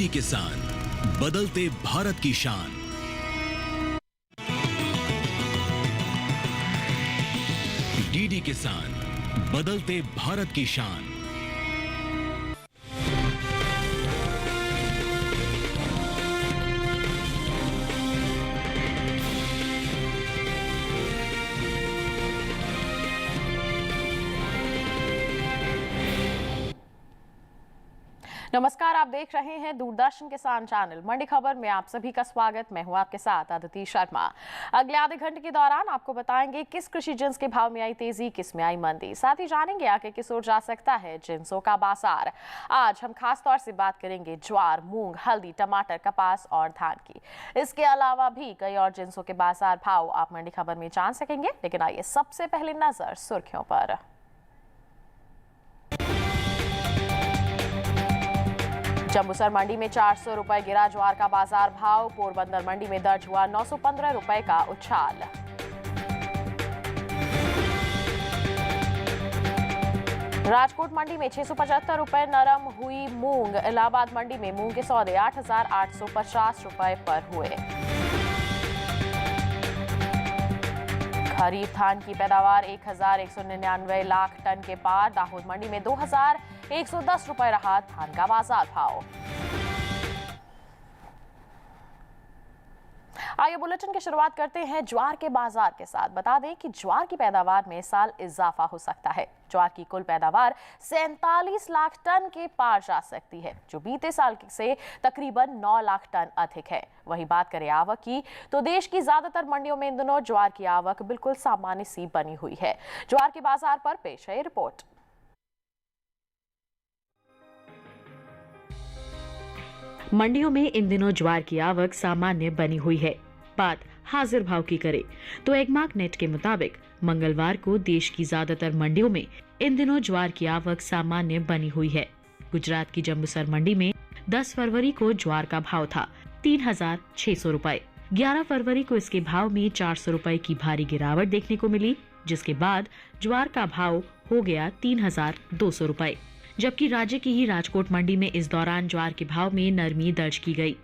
DD किसान, बदलते भारत की शान। डीडी किसान, बदलते भारत की शान। नमस्कार, आप देख रहे हैं दूरदर्शन किसान चैनल। मंडी खबर में आप सभी का स्वागत। मैं हूं आपके साथ अदिति शर्मा। अगले आधे घंटे के दौरान आपको बताएंगे किस कृषि जिन्स के भाव में आई तेजी, किस में आई मंदी। साथ ही जानेंगे आगे किस ओर जा सकता है जिन्सों का बाजार। आज हम खास तौर से बात करेंगे ज्वार, मूंग, हल्दी, टमाटर, कपास और धान की। इसके अलावा भी कई और जिन्सों के बाजार भाव आप मंडी खबर में जान सकेंगे। लेकिन आइए सबसे पहले नजर सुर्खियों पर। जम्बूसर मंडी में 400 रुपए गिरा ज्वार का बाजार भाव। पोरबंदर मंडी में दर्ज हुआ 915 रुपए का उछाल। राजकोट मंडी में 675 रुपए नरम हुई मूंग। इलाहाबाद मंडी में मूंग के सौदे 8,850 रुपए पर हुए। खरीफ धान की पैदावार 1,199 लाख टन के पार। दाहोद मंडी में 2,110 रुपए रहा धान का बाजार भाव। आइए बुलेटिन की शुरुआत करते हैं ज्वार के बाजार के साथ। बता दें कि ज्वार की पैदावार में इस साल इजाफा हो सकता है। ज्वार की कुल पैदावार 47 लाख टन के पार जा सकती है, जो बीते साल से तकरीबन 9 लाख टन अधिक है। वहीं बात करें आवक की, तो देश की ज्यादातर मंडियों में इन दिनों ज्वार की आवक बिल्कुल सामान्य सी बनी हुई है। ज्वार के बाजार पर पेश है रिपोर्ट। मंडियों में इन दिनों ज्वार की आवक सामान्य बनी हुई है। बात हाजिर भाव की करें तो एगमार्क नेट के मुताबिक मंगलवार को देश की ज्यादातर मंडियों में इन दिनों ज्वार की आवक सामान्य बनी हुई है। गुजरात की जम्बूसर मंडी में 10 फरवरी को ज्वार का भाव था 3,600 रुपए। 11 फरवरी को इसके भाव में 400 रुपए की भारी गिरावट देखने को मिली, जिसके बाद ज्वार का भाव हो गया 3,200 रुपए। जबकि राज्य की ही राजकोट मंडी में इस दौरान ज्वार के भाव में नरमी दर्ज की गई।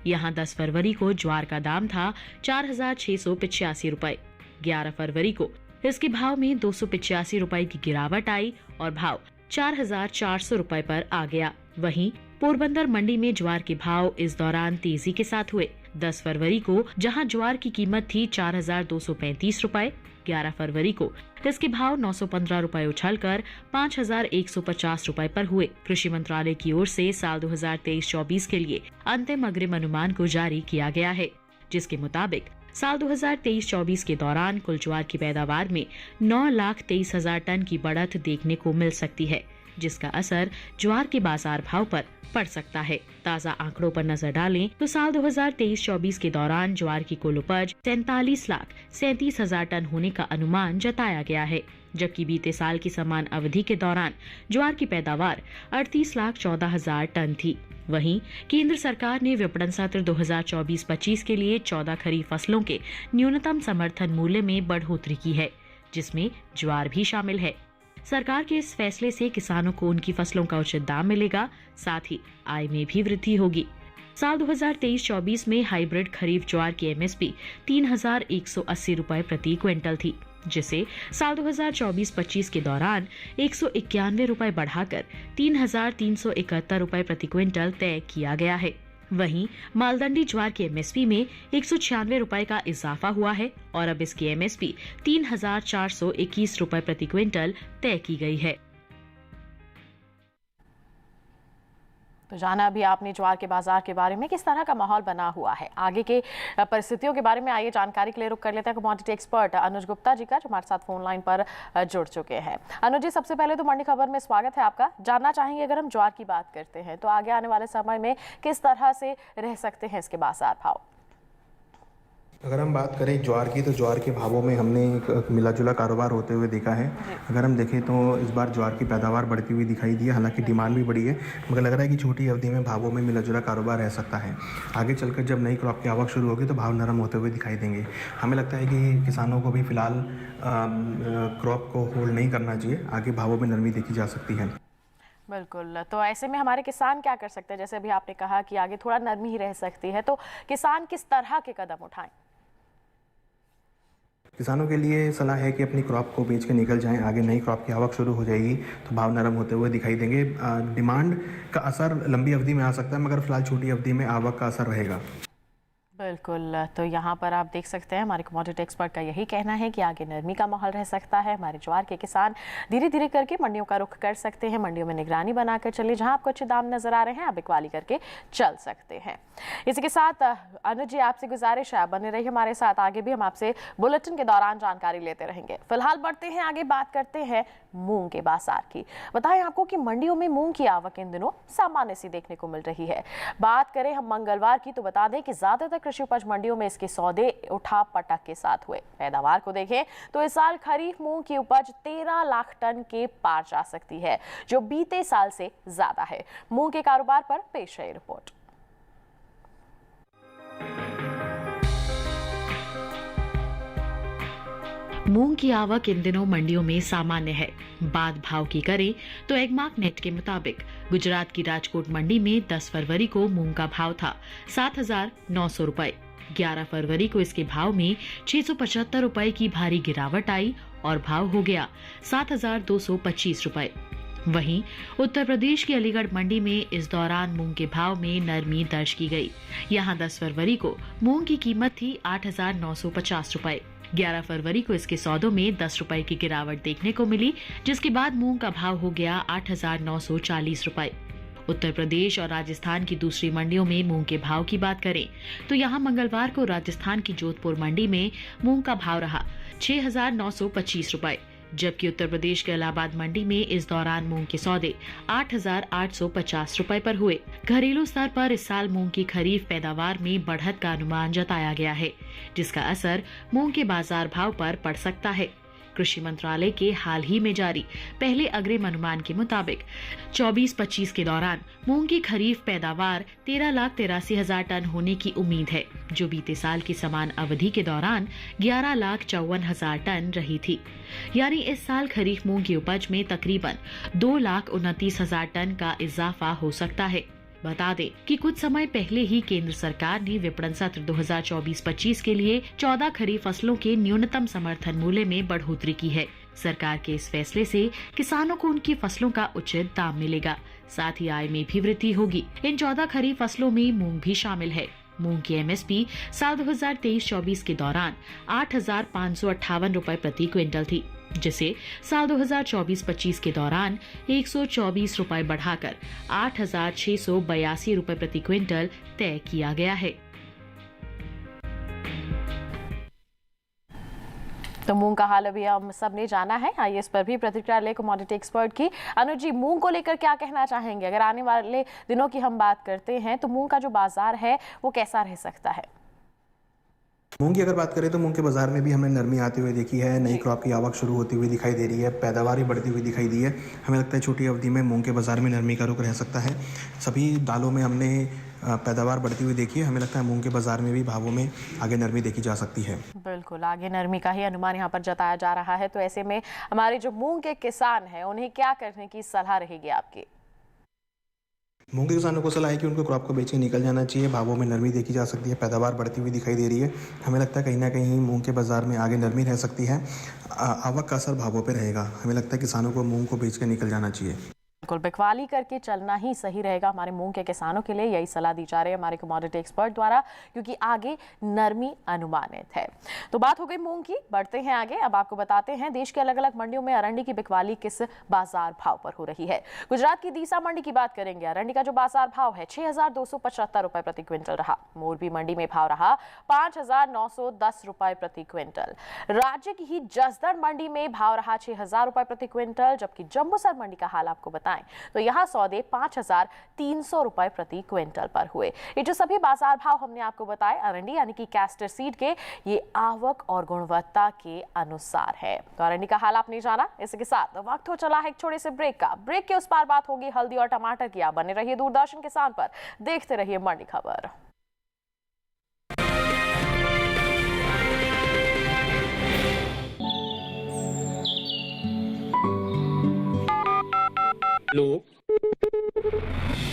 यहां 10 फरवरी को ज्वार का दाम था 4,685 रुपए। 11 फरवरी को इसके भाव में 285 रुपए की गिरावट आई और भाव 4,400 रुपए पर आ गया। वहीं पोरबंदर मंडी में ज्वार के भाव इस दौरान तेजी के साथ हुए। 10 फरवरी को जहां ज्वार की कीमत थी 4,235 रुपए, 11 फरवरी को इसके भाव 915 रुपए उछलकर 5,150 रुपए पर हुए। कृषि मंत्रालय की ओर से साल 2023-24 के लिए अंतिम अग्रिम अनुमान को जारी किया गया है, जिसके मुताबिक साल 2023-24 के दौरान कुल ज्वार की पैदावार में 9,23,000 टन की बढ़त देखने को मिल सकती है, जिसका असर ज्वार के बाजार भाव पर पड़ सकता है। ताज़ा आंकड़ों पर नजर डालें तो साल 2023-24 के दौरान ज्वार की कुल उपज 47,37,000 टन होने का अनुमान जताया गया है, जबकि बीते साल की समान अवधि के दौरान ज्वार की पैदावार 38,14,000 टन थी। वहीं केंद्र सरकार ने विपणन सत्र 2024-25 के लिए 14 खरीफ फसलों के न्यूनतम समर्थन मूल्य में बढ़ोतरी की है, जिसमें ज्वार भी शामिल है। सरकार के इस फैसले से किसानों को उनकी फसलों का उचित दाम मिलेगा, साथ ही आय में भी वृद्धि होगी। साल 2023-24 में हाइब्रिड खरीफ ज्वार की एमएसपी 3,180 रुपए प्रति क्विंटल थी, जिसे साल 2024-25 के दौरान 191 रुपए बढ़ाकर 3,371 रुपए प्रति क्विंटल तय किया गया है। वहीं मालदंडी ज्वार की एमएसपी में 196 रुपए का इजाफा हुआ है और अब इसकी एमएसपी 3,421 रुपए प्रति क्विंटल तय की गई है। तो जाना अभी आपने ज्वार के बाजार के बारे में, किस तरह का माहौल बना हुआ है। आगे के परिस्थितियों के बारे में आइए जानकारी के लिए रुक कर लेते हैं कमोडिटी एक्सपर्ट अनुज गुप्ता जी का, जो हमारे साथ फोन लाइन पर जुड़ चुके हैं। अनुज जी, सबसे पहले तो मंडी खबर में स्वागत है आपका। जानना चाहेंगे, अगर हम ज्वार की बात करते हैं तो आगे आने वाले समय में किस तरह से रह सकते हैं इसके बाजार भाव? अगर हम बात करें ज्वार की, तो ज्वार के भावों में हमने एक मिला जुला कारोबार होते हुए देखा है। अगर हम देखें तो इस बार ज्वार की पैदावार बढ़ती हुई दिखाई दी है, हालांकि डिमांड भी बढ़ी है, मगर लग रहा है कि छोटी अवधि में भावों में मिला जुला कारोबार रह सकता है। आगे चलकर जब नई क्रॉप की आवक शुरू होगी तो भाव नरम होते हुए दिखाई देंगे। हमें लगता है कि किसानों को भी फिलहाल क्रॉप को होल्ड नहीं करना चाहिए, आगे भावों में नरमी देखी जा सकती है। बिल्कुल, तो ऐसे में हमारे किसान क्या कर सकते हैं? जैसे अभी आपने कहा कि आगे थोड़ा नरमी ही रह सकती है, तो किसान किस तरह के कदम उठाएं? किसानों के लिए सलाह है कि अपनी क्रॉप को बेच के निकल जाएं। आगे नई क्रॉप की आवक शुरू हो जाएगी तो भाव नरम होते हुए दिखाई देंगे। डिमांड का असर लंबी अवधि में आ सकता है, मगर फिलहाल छोटी अवधि में आवक का असर रहेगा। बिल्कुल, तो यहाँ पर आप देख सकते हैं हमारे कमोडिटी एक्सपर्ट का यही कहना है कि आगे नरमी का माहौल रह सकता है। हमारे ज्वार के किसान धीरे धीरे करके मंडियों का रुख कर सकते हैं। मंडियों में निगरानी बनाकर चलिए, जहाँ आपको अच्छे दाम नजर आ रहे हैं आप बिकवाली करके चल सकते हैं। इसी के साथ अनुज जी, आपसे गुजारिश है बने रहिए हमारे साथ, आगे भी हम आपसे बुलेटिन के दौरान जानकारी लेते रहेंगे। फिलहाल बढ़ते हैं आगे, बात करते हैं मूंग के बाजार की। बताएं आपको कि मंडियों में मूंग की आवक इन दिनों सामान्य सी देखने को मिल रही है। बात करें हम मंगलवार की तो बता दें कि ज्यादातर कृषि उपज मंडियों में इसके सौदे उठा पटक के साथ हुए। पैदावार को देखें तो इस साल खरीफ मूंग की उपज 13 लाख टन के पार जा सकती है, जो बीते साल से ज्यादा है। मूंग के कारोबार पर पेश है रिपोर्ट। मूंग की आवक इन दिनों मंडियों में सामान्य है। बात भाव की करें तो एगमार्क नेट के मुताबिक गुजरात की राजकोट मंडी में 10 फरवरी को मूंग का भाव था 7,900 रुपए। 11 फरवरी को इसके भाव में 675 रुपए की भारी गिरावट आई और भाव हो गया 7,225 रुपए। वहीं उत्तर प्रदेश की अलीगढ़ मंडी में इस दौरान मूंग के भाव में नरमी दर्ज की गई। यहां 10 फरवरी को मूंग की कीमत थी 8,950 रुपए। 11 फरवरी को इसके सौदों में 10 रुपए की गिरावट देखने को मिली, जिसके बाद मूंग का भाव हो गया 8,940 रुपए। उत्तर प्रदेश और राजस्थान की दूसरी मंडियों में मूंग के भाव की बात करें तो यहां मंगलवार को राजस्थान की जोधपुर मंडी में मूंग का भाव रहा 6,925 रुपए, जबकि उत्तर प्रदेश के इलाहाबाद मंडी में इस दौरान मूंग के सौदे 8,850 रुपए पर हुए। घरेलू स्तर पर इस साल मूंग की खरीफ पैदावार में बढ़त का अनुमान जताया गया है, जिसका असर मूंग के बाजार भाव पर पड़ सकता है। कृषि मंत्रालय के हाल ही में जारी पहले अग्रिम अनुमान के मुताबिक 24-25 के दौरान मूंग की खरीफ पैदावार 13,83,000 टन होने की उम्मीद है, जो बीते साल की समान अवधि के दौरान 11,54,000 टन रही थी। यानी इस साल खरीफ मूंग की उपज में तकरीबन 2,29,000 टन का इजाफा हो सकता है। बता दें कि कुछ समय पहले ही केंद्र सरकार ने विपणन सत्र 2024-25 के लिए 14 खरीफ फसलों के न्यूनतम समर्थन मूल्य में बढ़ोतरी की है। सरकार के इस फैसले से किसानों को उनकी फसलों का उचित दाम मिलेगा, साथ ही आय में भी वृद्धि होगी। इन 14 खरीफ फसलों में मूंग भी शामिल है। मूंग की एमएसपी साल 2023-24 के दौरान 8,558 रुपए प्रति क्विंटल थी, जिसे साल 2024-25 के दौरान 124 रुपए बढ़ाकर 8,682 रुपए प्रति क्विंटल तय किया गया है। तो मूंग का हाल अभी हम सब ने जाना है। आइए इस पर भी प्रतिक्रिया ले कमोडिटी एक्सपर्ट की। अनुज जी, मूंग को लेकर क्या कहना चाहेंगे? अगर आने वाले दिनों की हम बात करते हैं तो मूंग का जो बाजार है वो कैसा रह सकता है? मूंग की अगर बात करें तो मूंग के बाजार में भी हमने नरमी आती हुई देखी है। नई क्रॉप की आवक शुरू होती हुई दिखाई दे रही है, पैदावार भी बढ़ती हुई दिखाई दी है। हमें लगता है छोटी अवधि में मूंग के बाजार में नरमी का रुख रह सकता है। सभी दालों में हमने पैदावार बढ़ती हुई देखी है। हमें लगता है मूंग के बाजार में भी भावों में आगे नरमी देखी जा सकती है। बिल्कुल, आगे नरमी का ही अनुमान यहाँ पर जताया जा रहा है। तो ऐसे में हमारे जो मूंग के किसान हैं उन्हें क्या करने की सलाह रहेगी आपकी? मूंग के किसानों को सलाह है कि उनको क्रॉप को बेच के निकल जाना चाहिए। भावों में नरमी देखी जा सकती है, पैदावार बढ़ती हुई दिखाई दे रही है। हमें लगता है कहीं ना कहीं मूंग के बाजार में आगे नरमी रह सकती है। आवक का असर भावों पे रहेगा। हमें लगता है किसानों को मूंग को बेच के निकल जाना चाहिए। बिल्कुल, बिकवाली करके चलना ही सही रहेगा हमारे मूंग के किसानों के लिए। यही सलाह दी जा रही है हमारे कमोडिटी एक्सपर्ट द्वारा, क्योंकि आगे नरमी अनुमानित है। तो बात हो गई मूंग की, बढ़ते हैं आगे। अब आपको बताते हैं देश के अलग अलग मंडियों में अरंडी की बिकवाली किस बाजार भाव पर हो रही है। गुजरात की दीसा मंडी की बात करेंगे। अरंडी का जो बाजार भाव है 6,275 रुपए प्रति क्विंटल रहा। मोरबी मंडी में भाव रहा 5,910 रुपए प्रति क्विंटल। राज्य की ही जसदण मंडी में भाव रहा 6,000 रुपए प्रति क्विंटल, जबकि जम्बूसर मंडी का हाल आपको बताएं तो यहां सौदे 5,300 रुपए प्रति क्विंटल पर हुए। ये जो सभी बाजार भाव हमने आपको बताए अरंडी यानी कि कैस्टर सीड के, ये आवक और गुणवत्ता के अनुसार है। तो अरंडी का हाल आपने जाना। इसी के साथ वक्त हो चला है एक छोटे से ब्रेक का। ब्रेक के उस पार बात होगी हल्दी और टमाटर की। आप बने रहिए दूरदर्शन किसान पर, देखते रहिए मंडी खबर।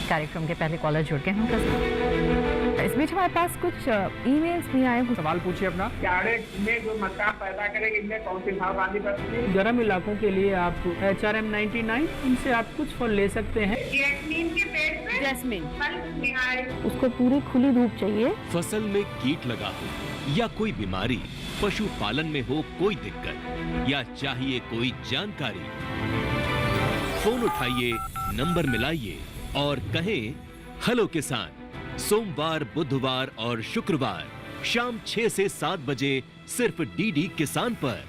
कार्यक्रम के पहले कॉलर जुड़ गए हैं। इस बीच हमारे पास कुछ ईमेल्स भी आए हैं। सवाल पूछिए अपना। में जो मकान पैदा करेंगे इनमें कौन सी सावधानी बरतनी? गर्म इलाकों के लिए आप HRM 99 इनसे आप कुछ फल ले सकते हैं। जैस्मीन के पेड़ पे जैस्मिन, फल निहाय। उसको पूरी खुली धूप चाहिए। फसल में कीट लगा हो या कोई बीमारी, पशुपालन में हो कोई दिक्कत या चाहिए कोई जानकारी, फोन उठाइए, नंबर मिलाइए और कहें हेलो किसान। सोमवार, बुधवार और शुक्रवार शाम 6 से 7 बजे सिर्फ डीडी किसान पर।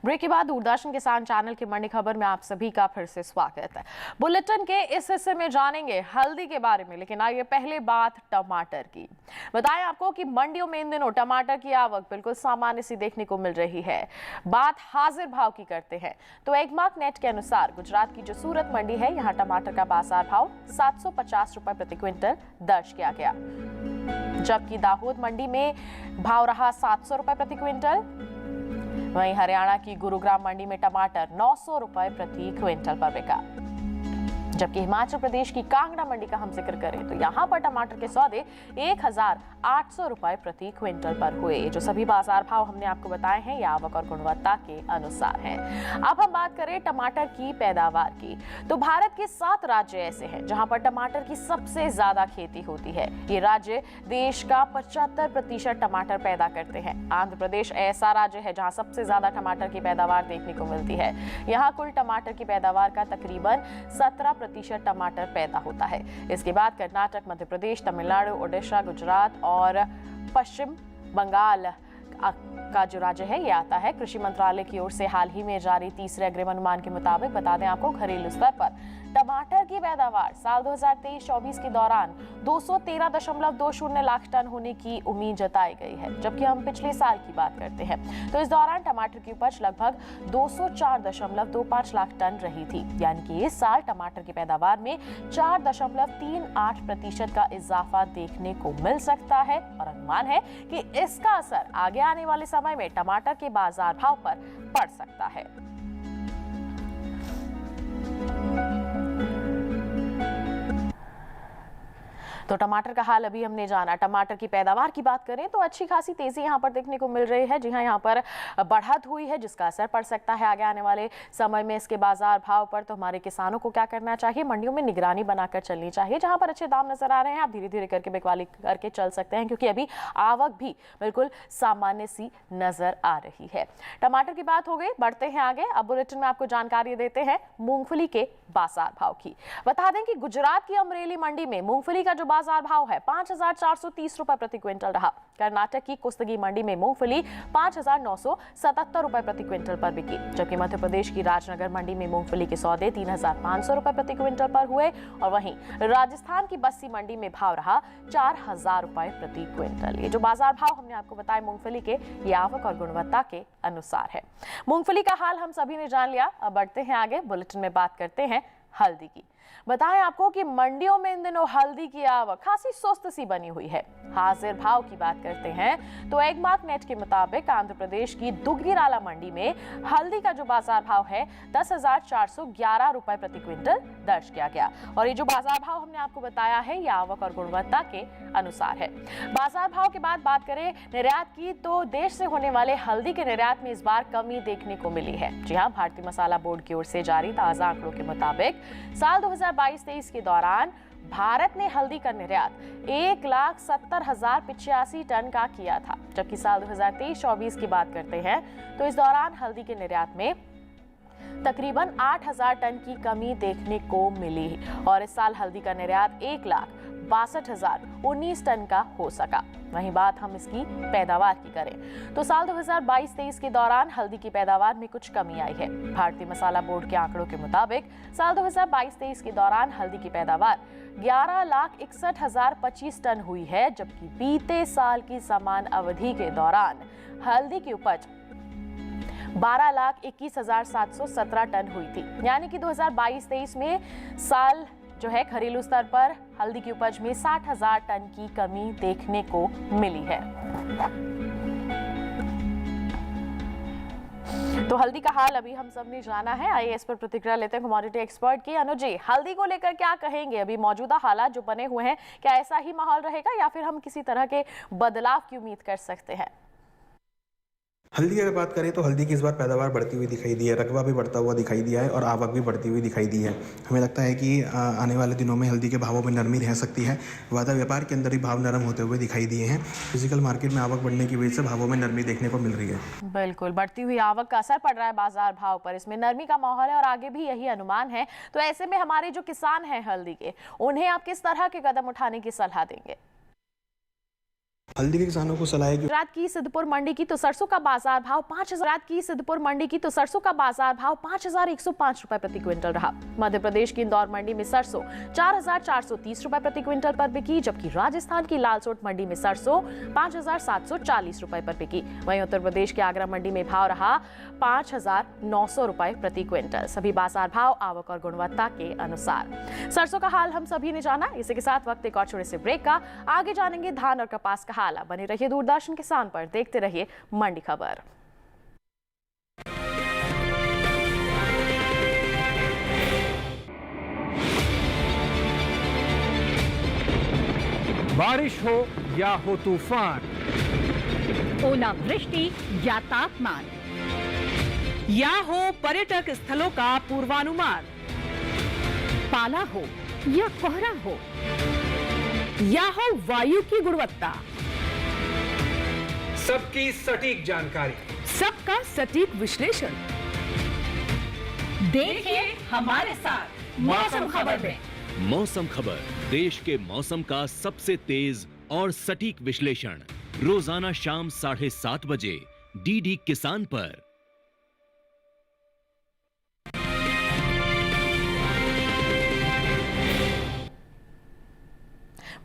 ब्रेक के बाद दूरदर्शन किसान चैनल की मंडी खबर में आप सभी का फिर से स्वागत है। बुलेटिन के इस हिस्से में जानेंगे हल्दी के बारे में, लेकिन आइए पहले बात टमाटर की। बताएं आपको कि मंडियों में इन दिनों टमाटर की आवक बिल्कुल सामान्य सी देखने को मिल रही है। बात हाजिर भाव की करते हैं तो एगमार्क नेट के अनुसार गुजरात की जो सूरत मंडी है, यहाँ टमाटर का बाजार भाव 750 रुपए प्रति क्विंटल दर्ज किया गया, जबकि दाहोद मंडी में भाव रहा 700 रुपए प्रति क्विंटल। वहीं हरियाणा की गुरुग्राम मंडी में टमाटर 900 रुपए प्रति क्विंटल पर बिका, जबकि हिमाचल प्रदेश की कांगड़ा मंडी का हम जिक्र करें तो यहां पर टमाटर के सौदे 1800 रुपए प्रति क्विंटल पर हुए। जो सभी बाजार भाव हमने आपको बताए हैं ये आवक और गुणवत्ता के अनुसार हैं। अब हम बात करें टमाटर की पैदावार की तो भारत के 7 राज्य ऐसे हैं जहां पर टमाटर की सबसे ज्यादा खेती होती है। ये राज्य देश का 75% टमाटर पैदा करते हैं। आंध्र प्रदेश ऐसा राज्य है जहां सबसे ज्यादा टमाटर की पैदावार देखने को मिलती है। यहाँ कुल टमाटर की पैदावार का तकरीबन 17% टमाटर पैदा होता है। इसके बाद कर्नाटक, मध्य प्रदेश, तमिलनाडु, ओडिशा, गुजरात और पश्चिम बंगाल का जो राज्य है ये आता है। कृषि मंत्रालय की ओर से हाल ही में जारी तीसरे अग्रिम अनुमान के मुताबिक बता दें आपको, घरेलू स्तर पर टमाटर की पैदावार साल 2023-24 के दौरान 213.20 लाख टन होने की उम्मीद जताई गई है। जबकि हम पिछले साल की बात करते हैं तो इस दौरान टमाटर की उपज लगभग 204.28 लाख टन रही थी। यानी कि इस साल टमाटर की पैदावार में 4.38% का इजाफा देखने को मिल सकता है और अनुमान है कि इसका असर आगे आने वाले समय में टमाटर के बाजार भाव पर पड़ सकता है। तो टमाटर का हाल अभी हमने जाना। टमाटर की पैदावार की बात करें तो अच्छी खासी तेजी यहाँ पर देखने को मिल रही है। जी हाँ, यहाँ पर बढ़त हुई है जिसका असर पड़ सकता है आगे आने वाले समय में इसके बाजार भाव पर। तो हमारे किसानों को क्या करना चाहिए, मंडियों में निगरानी बनाकर चलनी चाहिए। जहाँ पर अच्छे दाम नजर आ रहे हैं आप धीरे धीरे करके बिकवाली करके चल सकते हैं, क्योंकि अभी आवक भी बिल्कुल सामान्य सी नजर आ रही है। टमाटर की बात हो गई, बढ़ते हैं आगे। अब बुलेटिन में आपको जानकारी देते हैं मूंगफली के बाजार भाव की। बता दें कि गुजरात की अमरेली मंडी में मूंगफली का जो बाजार भाव है 5430 रुपए प्रति क्विंटल रहा। कर्नाटक की कुस्तगी मंडी में मूंगफली 5977 रुपए प्रति क्विंटल पर बिकी, जबकि मध्य प्रदेश की राजनगर मंडी में मूंगफली के सौदे 3500 रुपए प्रति क्विंटल पर हुए और वहीं राजस्थान की बस्सी मंडी में भाव रहा 4000 रुपए प्रति क्विंटल। ये जो बाजार भाव हमने आपको बताए मूंगफली के, ये आवक और गुणवत्ता के अनुसार है। मूंगफली का हाल हम सभी ने जान लिया। अब बढ़ते हैं आगे, बुलेटिन में बात करते हैं हल्दी की। बताएं आपको कि मंडियों में इन दिनों हल्दी की आवक खासी सुस्त सी बनी हुई है। हाजिर भाव की बात करते हैं तो एगमार्क नेट के मुताबिक आंध्र प्रदेश की दुग्गिराला मंडी में हल्दी का जो बाजार भाव है 10,411 रुपए प्रति क्विंटल दर्ज किया गया। और ये जो बाजार भाव हमने आपको बताया है ये आवक और गुणवत्ता के अनुसार है। बाजार भाव के बाद बात करें निर्यात की तो देश से होने वाले हल्दी के निर्यात में इस बार कमी देखने को मिली है। जी हाँ, भारतीय मसाला बोर्ड की ओर से जारी ताजा आंकड़ों के मुताबिक साल 2022-23 के दौरान भारत ने हल्दी का निर्यात 1,70,085 टन का किया था, जबकि साल 2023-24 की बात करते हैं तो इस दौरान हल्दी के निर्यात में तकरीबन 8000 टन की कमी देखने को मिली और इस साल हल्दी का निर्यात 1,62,019 टन का हो सका। वहीं बात हम इसकी पैदावार की करें तो साल 2022-23 के दौरान हल्दी की पैदावार में कुछ कमी आई है। भारतीय मसाला बोर्ड के आंकड़ों के मुताबिक साल 2022-23 के दौरान हल्दी की पैदावार 11,61,025 टन हुई है, जबकि बीते साल की समान अवधि के दौरान हल्दी की उपज 12,21,717 टन हुई थी। यानी कि 2022-23 में साल जो है घरेलू स्तर पर हल्दी की उपज में 60,000 टन की कमी देखने को मिली है। तो हल्दी का हाल अभी हम सब ने जाना है। आइए इस पर प्रतिक्रिया लेते हैं कमोडिटी एक्सपर्ट की। अनुज जी, हल्दी को लेकर क्या कहेंगे? अभी मौजूदा हालात जो बने हुए हैं, क्या ऐसा ही माहौल रहेगा या फिर हम किसी तरह के बदलाव की उम्मीद कर सकते हैं? हल्दी की अगर बात करें तो हल्दी की इस बार पैदावार बढ़ती हुई दिखाई दी है, रकबा भी बढ़ता हुआ दिखाई दिया है और आवक भी बढ़ती हुई दिखाई दी है। हमें लगता है कि आने वाले दिनों में हल्दी के भावों में नरमी रह सकती है। वादा व्यापार के अंदर ही भाव नरम होते हुए दिखाई दिए हैं। फिजिकल मार्केट में आवक बढ़ने की वजह से भावों में नरमी देखने को मिल रही है। बिल्कुल, बढ़ती हुई आवक का असर पड़ रहा है बाजार भाव पर। इसमें नरमी का माहौल है और आगे भी यही अनुमान है। तो ऐसे में हमारे जो किसान हैं हल्दी के, उन्हें आप किस तरह के कदम उठाने की सलाह देंगे? हल्दी के किसानों को सलाह है कि गुजरात की सिद्धपुर मंडी की तो सरसों का बाजार भाव 5,105 रुपए प्रति क्विंटल रहा। मध्य प्रदेश की इंदौर मंडी में सरसों 4,430 रुपए प्रति क्विंटल पर बिकी, जबकि राजस्थान की लालसोट मंडी में सरसों 5,740 रुपए पर बिकी। वहीं उत्तर प्रदेश के आगरा मंडी में भाव रहा 5,900 रुपए प्रति क्विंटल। सभी बाजार भाव आवक और गुणवत्ता के अनुसार। सरसों का हाल हम सभी ने जाना। इसी के साथ वक्त एक और छोटे से ब्रेक का। आगे जानेंगे धान और कपास का हाल। बने रहिए दूरदर्शन किसान पर, देखते रहिए मंडी खबर। बारिश हो या हो तूफान, ओलावृष्टि या तापमान, या हो पर्यटक स्थलों का पूर्वानुमान, पाला हो या कोहरा हो, या हो वायु की गुणवत्ता, सबकी सटीक जानकारी, सबका सटीक विश्लेषण। देखिए हमारे साथ मौसम खबर में। मौसम खबर, देश के मौसम का सबसे तेज और सटीक विश्लेषण, रोजाना शाम 7:30 बजे डीडी किसान पर।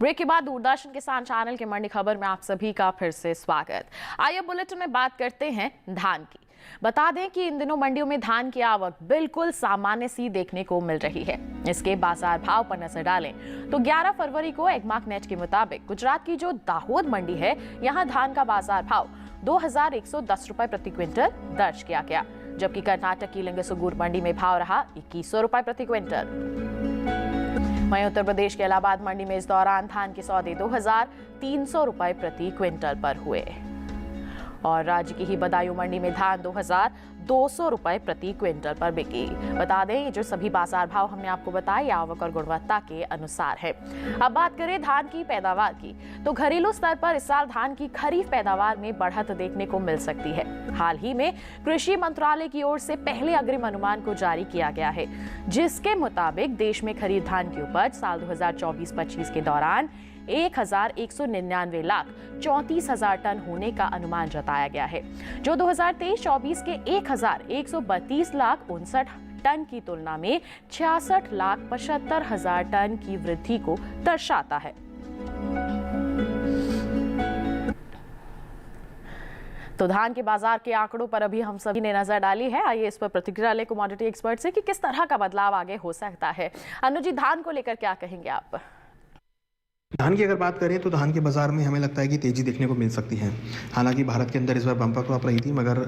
ब्रेक के बाद दूरदर्शन किसान चैनल के मंडी खबर में आप सभी का फिर से स्वागत। आइए बुलेटिन में बात करते हैं धान की। बता दें कि इन दिनों मंडियों में धान की आवक बिल्कुल सामान्य सी देखने को मिल रही है। इसके बाजार भाव पर नजर डालें तो 11 फरवरी को एगमार्क नेट के मुताबिक गुजरात की जो दाहोद मंडी है, यहाँ धान का बाजार भाव 2,110 रुपए प्रति क्विंटल दर्ज किया गया, जबकि कर्नाटक की लिंगसुगूर मंडी में भाव रहा 2,100 रुपए प्रति क्विंटल। वहीं उत्तर प्रदेश के इलाहाबाद मंडी में इस दौरान धान के सौदे 2,300 रुपए प्रति क्विंटल पर हुए और राज्य की ही बदायूं मंडी में धान 2,200 रुपए प्रति क्विंटल पर बिकी। बता दें ये जो सभी बाजार भाव हमने आपको बताए आवक और गुणवत्ता के अनुसार है। अब बात करें धान की पैदावार की, तो घरेलू स्तर पर इस साल धान की खरीफ पैदावार में बढ़त देखने को मिल सकती है। हाल ही में कृषि मंत्रालय की ओर से पहले अग्रिम अनुमान को जारी किया गया है, जिसके मुताबिक देश में खरीफ धान की उपज साल 2024-25 के दौरान 1,199 लाख 34,000 टन होने का अनुमान जताया गया है, जो 2023-24 के 1,132 लाख 59 टन की तुलना में 66 लाख 75,000 टन की वृद्धि को दर्शाता है। तो धान के बाजार के आंकड़ों पर अभी हम सभी ने नजर डाली है। आइए इस पर प्रतिक्रिया ले कमोडिटी एक्सपर्ट से कि किस तरह का बदलाव आगे हो सकता है। अनु जी, धान को लेकर क्या कहेंगे आप? धान की अगर बात करें तो धान के बाजार में हमें लगता है कि तेजी देखने को मिल सकती है। हालांकि भारत के अंदर इस बार बम्पर क्रॉप रही थी, मगर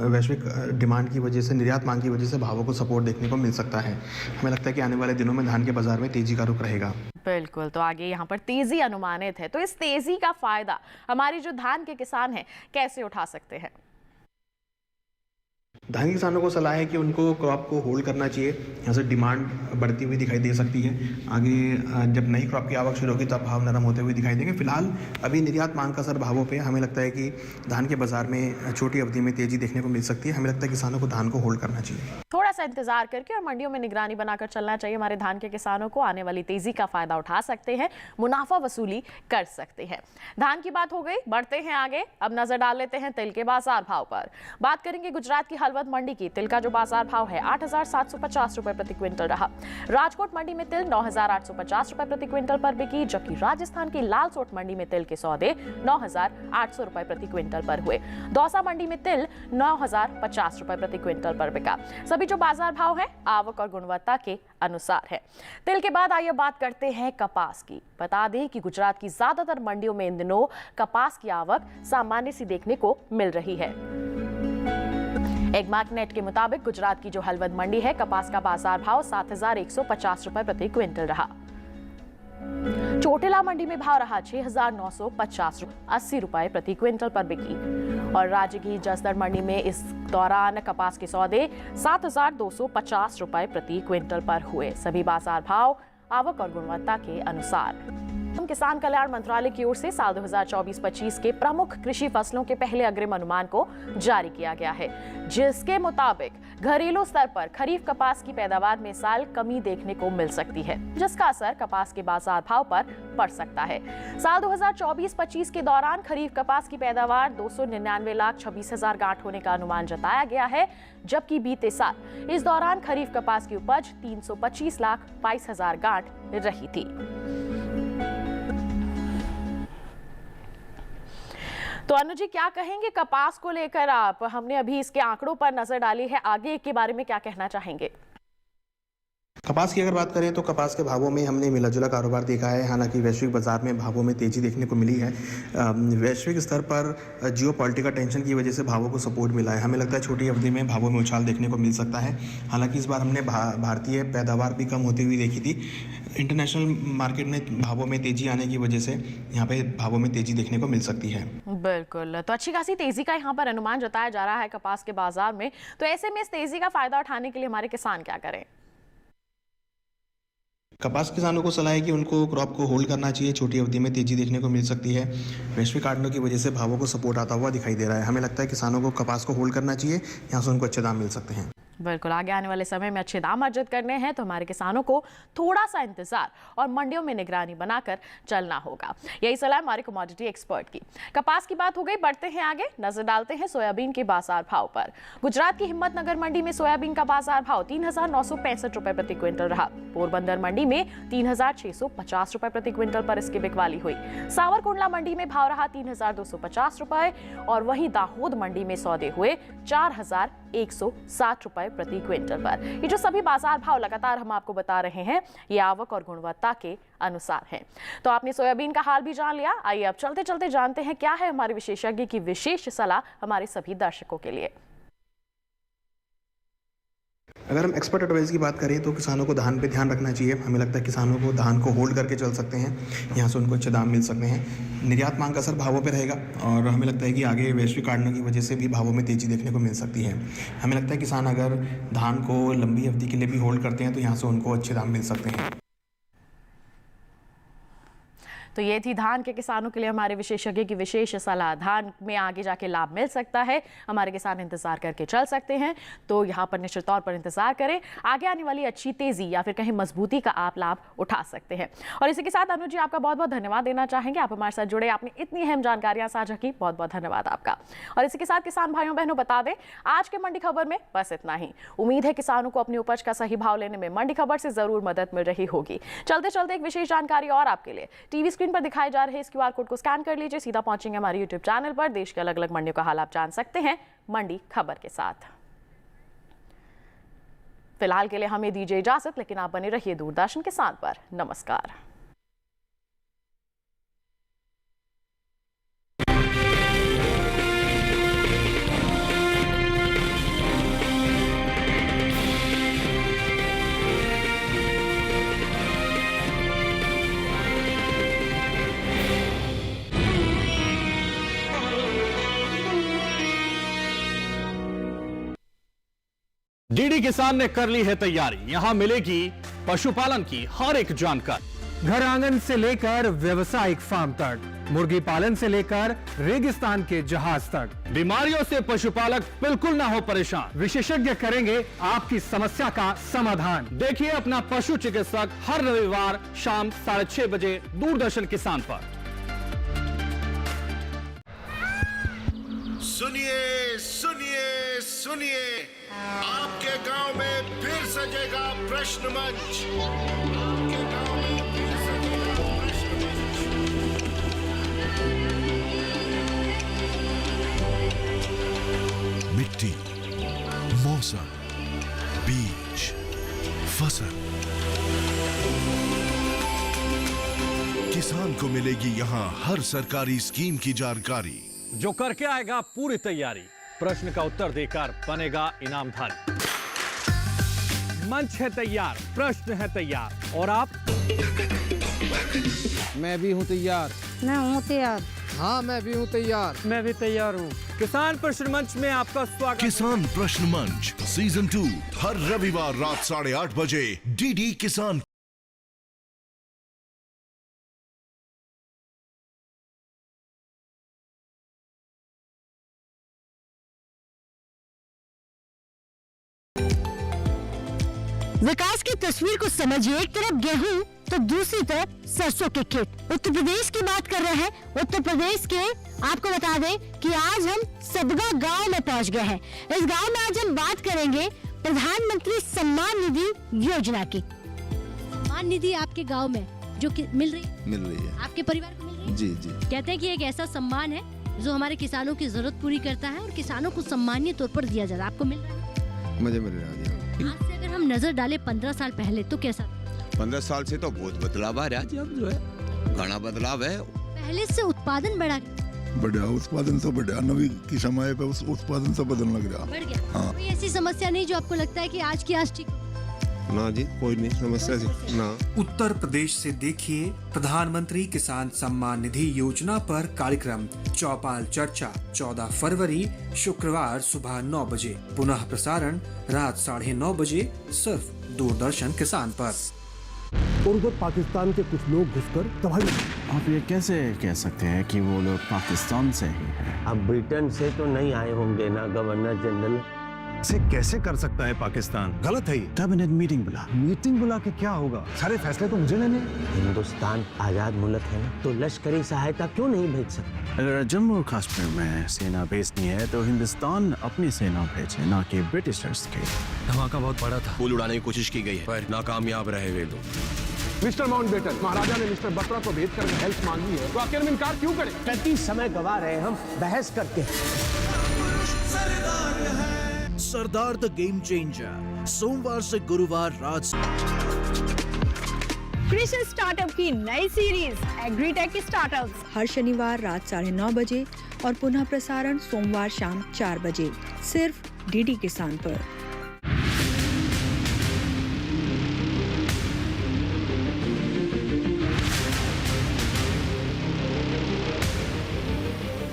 वैश्विक डिमांड की वजह से, निर्यात मांग की वजह से भावों को सपोर्ट देखने को मिल सकता है। हमें लगता है कि आने वाले दिनों में धान के बाजार में तेजी का रुख रहेगा। बिल्कुल, तो आगे यहाँ पर तेजी अनुमानित है, तो इस तेजी का फायदा हमारी जो धान के किसान हैं कैसे उठा सकते हैं? धान के किसानों को सलाह है कि उनको क्रॉप को होल्ड करना चाहिए। यहाँ से डिमांड बढ़ती हुई दिखाई दे सकती है। आगे जब नई क्रॉप की आवक शुरू होगी तब भाव नरम होते हुए दिखाई देंगे। फिलहाल अभी निर्यात मांग का असर भावों पे हमें लगता है कि धान के बाजार में छोटी अवधि में तेजी देखने को मिल सकती है। हमें लगता है किसानों को धान को होल्ड करना चाहिए, थोड़ा सा इंतजार करके और मंडियों में निगरानी बनाकर चलना चाहिए। हमारे धान के किसानों को आने वाली तेजी का फायदा उठा सकते हैं, मुनाफा वसूली कर सकते हैं। धान की बात हो गई, बढ़ते हैं आगे। अब नजर डाल लेते हैं तिल के बाजार भाव पर। बात करेंगे गुजरात की हलवद मंडी की। तिल का जो बाजार भाव है 8,750 रुपए प्रति क्विंटल रहा। राजकोट मंडी में तिल 9,850 रुपए प्रति क्विंटल पर बिकी, जबकि राजस्थान की लालसोट मंडी में तिल के सौदे 9,800 रुपए प्रति क्विंटल पर हुए। दौसा मंडी में तिल 9,050 रुपए प्रति क्विंटल पर बिका। सभी जो बाजार भाव है आवक और गुणवत्ता के अनुसार है। तिल के बाद आइए बात करते हैं कपास की। बता दें कि गुजरात की ज्यादातर मंडियों में इन दिनों कपास की आवक सामान्य सी देखने को मिल रही है। एगमार्क नेट के मुताबिक गुजरात की जो हलवद मंडी है, कपास का बाजार भाव 7,150 रुपए प्रति क्विंटल रहा। चोटिला मंडी में भाव रहा 6,980 रुपए प्रति क्विंटल पर बिकी। और राज्य की जसदर मंडी में इस दौरान कपास के सौदे 7,250 रुपए प्रति क्विंटल पर हुए। सभी बाजार भाव आवक और गुणवत्ता के अनुसार। किसान कल्याण मंत्रालय की ओर से साल 2024-25 के प्रमुख कृषि फसलों के पहले अग्रिम अनुमान को जारी किया गया है, जिसके मुताबिक घरेलू स्तर पर खरीफ कपास की पैदावार में साल कमी देखने को मिल सकती है, जिसका असर कपास के बाजार भाव पर पड़ सकता है। साल 2024-25 के दौरान खरीफ कपास की पैदावार 299,26,000 गांठ होने का अनुमान जताया गया है, जबकि बीते साल इस दौरान खरीफ कपास की उपज 325,22,000 गांठ रही थी। तो अनुज जी, क्या कहेंगे कपास को लेकर आप? हमने अभी इसके आंकड़ों पर नजर डाली है, आगे के बारे में क्या कहना चाहेंगे? कपास की अगर बात करें तो कपास के भावों में हमने मिला जुला कारोबार देखा है। हालांकि वैश्विक बाजार में भावों में तेजी देखने को मिली है। वैश्विक स्तर पर जियोपॉलिटिकल टेंशन की वजह से भावों को सपोर्ट मिला है। हमें लगता है छोटी अवधि में भावों में उछाल देखने को मिल सकता है। हालांकि इस बार हमने भारतीय पैदावार भी कम होती हुई देखी थी। इंटरनेशनल मार्केट में भावों में तेजी आने की वजह से यहाँ पे भावों में तेजी देखने को मिल सकती है। बिल्कुल, तो अच्छी खासी तेजी का यहाँ पर अनुमान जताया जा रहा है कपास के बाजार में। तो ऐसे में इस तेजी का फायदा उठाने के लिए हमारे किसान क्या करें? कपास किसानों को सलाह है कि उनको क्रॉप को होल्ड करना चाहिए। छोटी अवधि में तेजी देखने को मिल सकती है। वैश्विक कारणों की वजह से भावों को सपोर्ट आता हुआ दिखाई दे रहा है। हमें लगता है किसानों को कपास को होल्ड करना चाहिए, यहाँ से उनको अच्छे दाम मिल सकते हैं। बिल्कुल, आगे आने वाले समय में अच्छे दाम अर्जित करने हैं तो हमारे किसानों को थोड़ा सा इंतजार और मंडियों में निगरानी बनाकर चलना होगा। यही सलाह हमारे कमोडिटी एक्सपर्ट की। कपास की बात हो गई, बढ़ते हैं आगे, नजर डालते हैं सोयाबीन के बाजार भाव पर। गुजरात की हिम्मतनगर मंडी में सोयाबीन का बाजार भाव 3,965 रुपए प्रति क्विंटल रहा। पोरबंदर मंडी में 3,650 रुपए प्रति क्विंटल पर इसकी बिकवाली हुई। सावरकुंडला मंडी में भाव रहा 3,250 रुपए और वहीं दाहोद मंडी में सौदे हुए 4,160 रुपए प्रति क्विंटल पर। ये जो सभी बाजार भाव लगातार हम आपको बता रहे हैं, ये आवक और गुणवत्ता के अनुसार हैं। तो आपने सोयाबीन का हाल भी जान लिया। आइए अब चलते चलते जानते हैं क्या है हमारे विशेषज्ञ की विशेष सलाह हमारे सभी दर्शकों के लिए। अगर हम एक्सपर्ट एडवाइस की बात करें तो किसानों को धान पे ध्यान रखना चाहिए। हमें लगता है किसानों को धान को होल्ड करके चल सकते हैं, यहाँ से उनको अच्छे दाम मिल सकते हैं। निर्यात मांग का असर भावों पे रहेगा और हमें लगता है कि आगे वैश्विक कारणों की वजह से भी भावों में तेजी देखने को मिल सकती है। हमें लगता है किसान अगर धान को लंबी अवधि के लिए भी होल्ड करते हैं तो यहाँ से उनको अच्छे दाम मिल सकते हैं। तो ये थी धान के किसानों के लिए हमारे विशेषज्ञ की विशेष सलाह। धान में आगे जाके लाभ मिल सकता है, हमारे किसान इंतजार करके चल सकते हैं, तो यहाँ पर निश्चित तौर पर इंतजार करें। आगे आने वाली अच्छी तेजी या फिर कहीं मजबूती का आप लाभ उठा सकते हैं। और इसी के साथ अनुज जी, आपका बहुत बहुत धन्यवाद देना चाहेंगे। आप हमारे साथ जुड़े, आपने इतनी अहम जानकारियां साझा की, बहुत बहुत धन्यवाद आपका। और इसी के साथ किसान भाइयों बहनों बता दें, आज के मंडी खबर में बस इतना ही। उम्मीद है किसानों को अपनी उपज का सही भाव लेने में मंडी खबर से जरूर मदद मिल रही होगी। चलते चलते एक विशेष जानकारी और आपके लिए। टीवी स्क्रीन पर दिखाए जा रहे इस क्यूआर कोड को स्कैन कर लीजिए, सीधा पहुंचेंगे हमारे यूट्यूब चैनल पर। देश के अलग अलग मंडियों का हाल आप जान सकते हैं मंडी खबर के साथ। फिलहाल के लिए हमें दीजिए इजाजत, लेकिन आप बने रहिए दूरदर्शन किसान पर। नमस्कार। डीडी किसान ने कर ली है तैयारी। यहां मिलेगी पशुपालन की हर एक जानकारी, घर आंगन से लेकर व्यवसायिक फार्म तक, मुर्गी पालन से लेकर रेगिस्तान के जहाज तक। बीमारियों से पशुपालक बिल्कुल ना हो परेशान। विशेषज्ञ करेंगे आपकी समस्या का समाधान। देखिए अपना पशु चिकित्सक हर रविवार शाम 6:30 बजे दूरदर्शन किसान पर। सुनिए सुनिए सुनिए, आपके गांव में फिर सजेगा प्रश्न मंच। आपके गांव में फिर सजेगा प्रश्न मंच। मिट्टी, मौसम, बीज, फसल, किसान को मिलेगी यहाँ हर सरकारी स्कीम की जानकारी। जो करके आएगा पूरी तैयारी, प्रश्न का उत्तर देकर बनेगा इनामधारी। मंच है तैयार, प्रश्न है तैयार और आप? मैं भी हूँ तैयार। मैं हूँ तैयार। हाँ, मैं भी हूँ तैयार। मैं भी तैयार हूँ। किसान प्रश्न मंच में आपका स्वागत। किसान प्रश्न मंच सीजन 2 हर रविवार रात 8:30 बजे डीडी किसान। विकास की तस्वीर को समझिए। एक तरफ गेहूं तो दूसरी तरफ सरसों के खेत। उत्तर प्रदेश की बात कर रहे हैं। उत्तर प्रदेश के आपको बता दें कि आज हम सदगा गांव में पहुंच गए हैं। इस गांव में आज हम बात करेंगे प्रधानमंत्री सम्मान निधि योजना की। सम्मान निधि आपके गांव में जो मिल रही है आपके परिवार को मिल रही है? जी जी। कहते हैं कि एक ऐसा सम्मान है जो हमारे किसानों की जरूरत पूरी करता है और किसानों को सम्मानीय तौर पर दिया जाता है। आपको मिल रहा है? मुझे मिल रहा है। आज से अगर हम नजर डालें 15 साल पहले तो कैसा? 15 साल से तो बहुत बदलाव आ रहा है। अब जो है घना बदलाव है। पहले से उत्पादन बढ़ा उत्पादन तो बढ़ा, नवी की समय पे उस उत्पादन से बदलने लग रहा। बढ़ गया। हाँ। कोई ऐसी समस्या नहीं जो आपको लगता है कि आज की आज ठीक? ना जी, कोई नहीं समस्या जी ना। उत्तर प्रदेश से देखिए प्रधानमंत्री किसान सम्मान निधि योजना पर कार्यक्रम चौपाल चर्चा 14 फरवरी शुक्रवार सुबह 9 बजे, पुनः प्रसारण रात 9:30 बजे, सिर्फ दूरदर्शन किसान पर। और उधर पाकिस्तान के कुछ लोग घुसकर तबाही। आप ये कैसे कह सकते हैं कि वो लोग पाकिस्तान से ही हैं? अब ब्रिटेन से तो नहीं आए होंगे ना गवर्नर जनरल। इसे कैसे कर सकता है पाकिस्तान? गलत है। कैबिनेट मीटिंग बुला के क्या होगा? सारे फैसले तो मुझे लेने। हिंदुस्तान आजाद मुल्क है ना, तो लश्करी सहायता क्यों नहीं भेज सकते? अगर जम्मू और कश्मीर में सेना भेजनी है तो हिंदुस्तान अपनी सेना भेजे, ना कि ब्रिटिशर्स के। धमाका बहुत बड़ा था। पुल उड़ाने की कोशिश की गई है पर नाकामयाब रहे वे लोग। मिस्टर माउंटबेटन, महाराजा ने मिस्टर बत्रा को भेज कर हेल्प मांगी है, तो आखिर में इनकार क्यों करें? प्रति समय गवा रहे हम बहस करके। सरदार द गेम चेंजर सोमवार से गुरुवार रात। कृषि स्टार्टअप की नई सीरीज एग्रीटेक स्टार्टअप्स हर शनिवार रात 9:30 बजे और पुनः प्रसारण सोमवार शाम 4 बजे, सिर्फ डीडी किसान पर।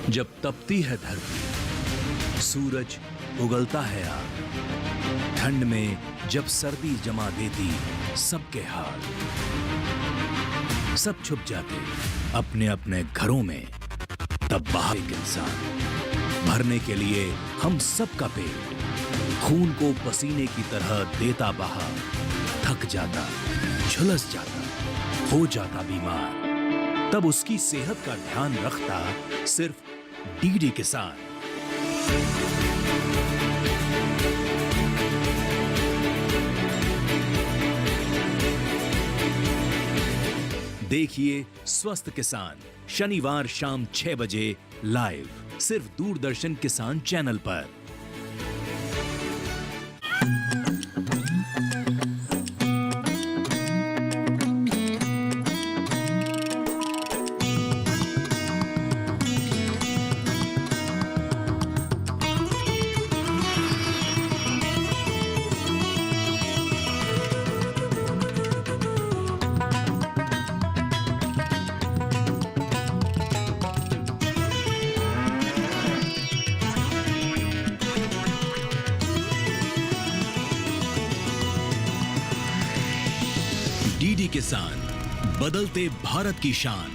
जब तपती है धरती, सूरज उगलता है आग, ठंड में जब सर्दी जमा देती सबके हाल, सब छुप जाते अपने अपने घरों में, तब बाहर एक इंसान भरने के लिए हम सबका पेट खून को पसीने की तरह देता बहा, थक जाता, झुलस जाता, हो जाता बीमार, तब उसकी सेहत का ध्यान रखता सिर्फ डीडी किसान। देखिए स्वस्थ किसान शनिवार शाम 6 बजे लाइव, सिर्फ दूरदर्शन किसान चैनल पर। डीडी किसान, बदलते भारत की शान।